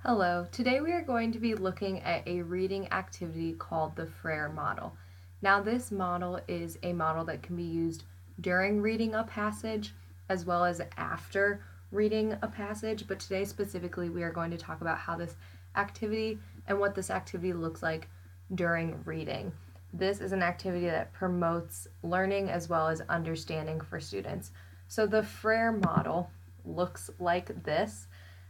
Hello, today we are going to be looking at a reading activity called the Frayer model. Now, this model is a model that can be used during reading a passage as well as after reading a passage, but today specifically we are going to talk about how this activity and what this activity looks like during reading. This is an activity that promotes learning as well as understanding for students. So the Frayer model looks like this.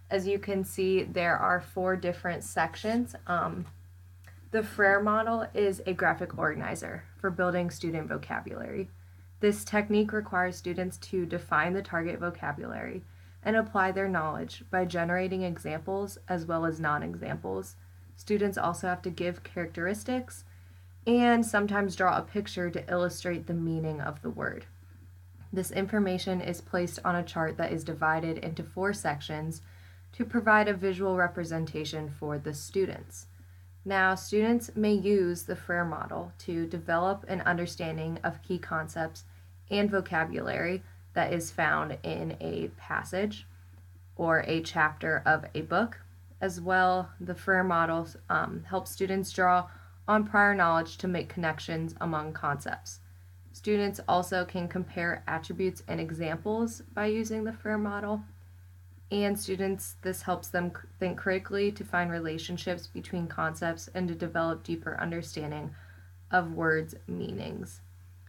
As you can see, there are four different sections. The Frayer model is a graphic organizer for building student vocabulary. This technique requires students to define the target vocabulary and apply their knowledge by generating examples as well as non-examples. Students also have to give characteristics and sometimes draw a picture to illustrate the meaning of the word. This information is placed on a chart that is divided into four sections to provide a visual representation for the students. Now, students may use the Frayer model to develop an understanding of key concepts and vocabulary that is found in a passage or a chapter of a book. As well, the Frayer model helps students draw on prior knowledge to make connections among concepts. Students also can compare attributes and examples by using the Frayer model. And this helps them think critically to find relationships between concepts and to develop deeper understanding of words' meanings.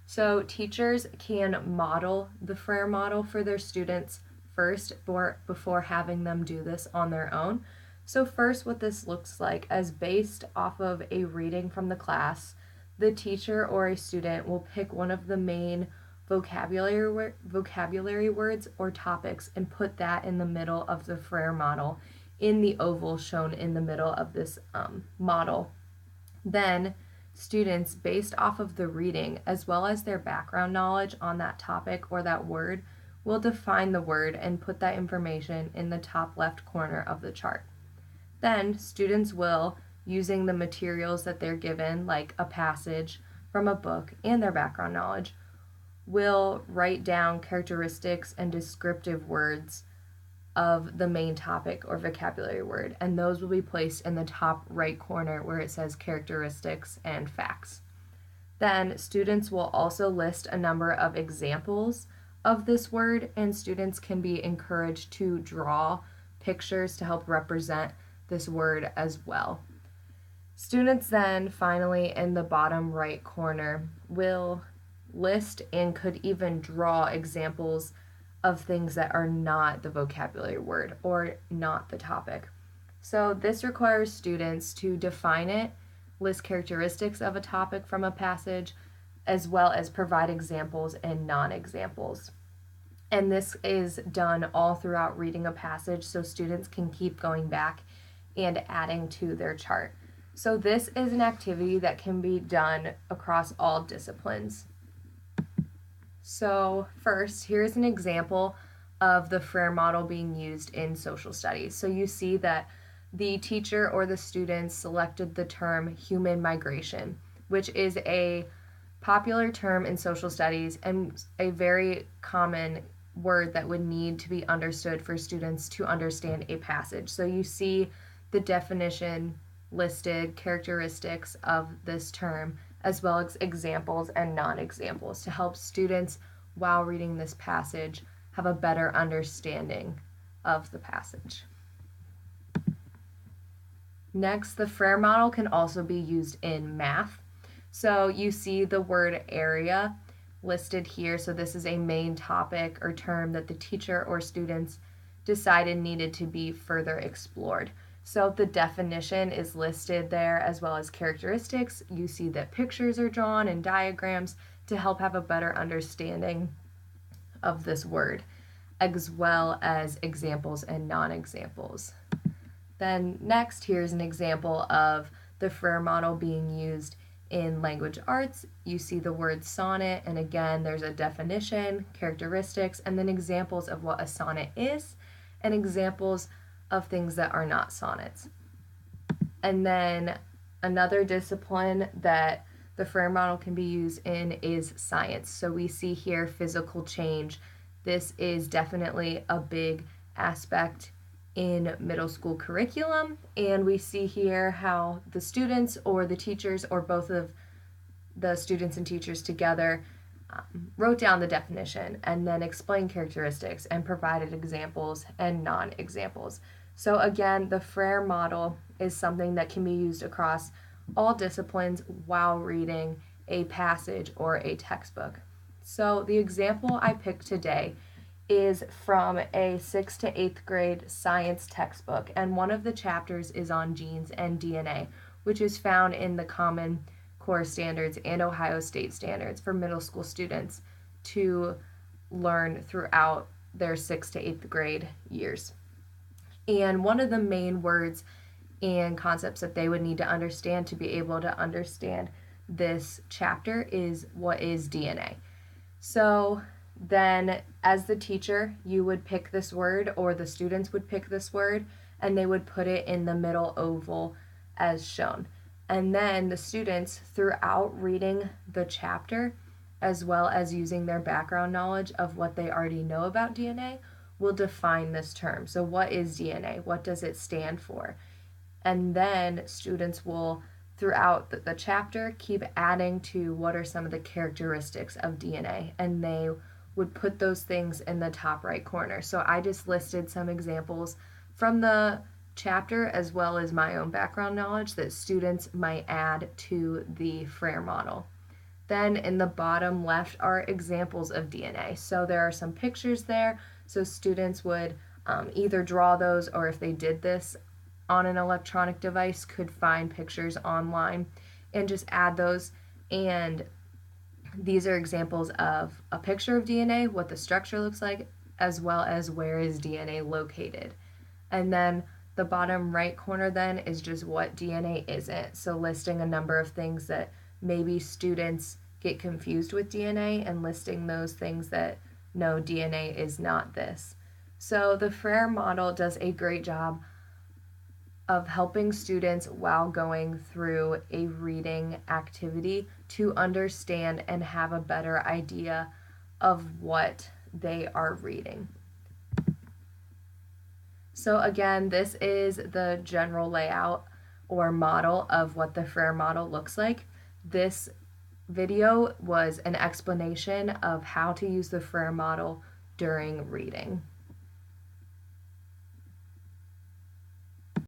So teachers can model the Frayer model for their students first before having them do this on their own. So first, what this looks like is based off of a reading from the class, the teacher or a student will pick one of the main vocabulary words or topics and put that in the middle of the Frayer model in the oval shown in the middle of this model. Then students, based off of the reading as well as their background knowledge on that topic or that word, will define the word and put that information in the top left corner of the chart. Then students will, using the materials that they're given, like a passage from a book and their background knowledge, will write down characteristics and descriptive words of the main topic or vocabulary word, and those will be placed in the top right corner where it says characteristics and facts. Then students will also list a number of examples of this word, and students can be encouraged to draw pictures to help represent this word as well. Students then finally in the bottom right corner will list and could even draw examples of things that are not the vocabulary word or not the topic. So this requires students to define it, list characteristics of a topic from a passage, as well as provide examples and non-examples. And this is done all throughout reading a passage so students can keep going back and adding to their chart. So this is an activity that can be done across all disciplines. So first, here's an example of the Frayer model being used in social studies. So you see that the teacher or the students selected the term human migration, which is a popular term in social studies and a very common word that would need to be understood for students to understand a passage. So you see the definition listed, characteristics of this term, as well as examples and non-examples to help students, while reading this passage, have a better understanding of the passage. Next, the Frayer model can also be used in math. So you see the word area listed here. So this is a main topic or term that the teacher or students decided needed to be further explored. So the definition is listed there as well as characteristics. You see that pictures are drawn and diagrams to help have a better understanding of this word, as well as examples and non-examples. Then next, here's an example of the Frayer model being used in language arts. You see the word sonnet, and again, there's a definition, characteristics, and then examples of what a sonnet is, and examples of things that are not sonnets. And then another discipline that the Frayer model can be used in is science. So we see here physical change. This is definitely a big aspect in middle school curriculum, and we see here how the students or the teachers or both of the students and teachers together wrote down the definition and then explained characteristics and provided examples and non-examples. So again, the Frayer model is something that can be used across all disciplines while reading a passage or a textbook. So the example I picked today is from a 6th to 8th grade science textbook, and one of the chapters is on genes and DNA, which is found in the Common Core Standards and Ohio State Standards for middle school students to learn throughout their 6th to 8th grade years. And one of the main words and concepts that they would need to understand to be able to understand this chapter is what is DNA. So then as the teacher, you would pick this word, or the students would pick this word, and they would put it in the middle oval as shown. And then the students, throughout reading the chapter, as well as using their background knowledge of what they already know about DNA, will define this term. So what is DNA? What does it stand for? And then students will, throughout the chapter, keep adding to what are some of the characteristics of DNA, and they would put those things in the top right corner. So I just listed some examples from the chapter as well as my own background knowledge that students might add to the Frayer model. Then in the bottom left are examples of DNA. So there are some pictures there, so students would either draw those, or if they did this on an electronic device, could find pictures online and just add those. And these are examples of a picture of DNA, what the structure looks like, as well as where is DNA located. And then the bottom right corner then is just what DNA isn't. So listing a number of things that maybe students get confused with DNA, and listing those things that no, DNA is not this. So the Frayer model does a great job of helping students while going through a reading activity to understand and have a better idea of what they are reading. So again, this is the general layout or model of what the Frayer model looks like. This video was an explanation of how to use the Frayer model during reading.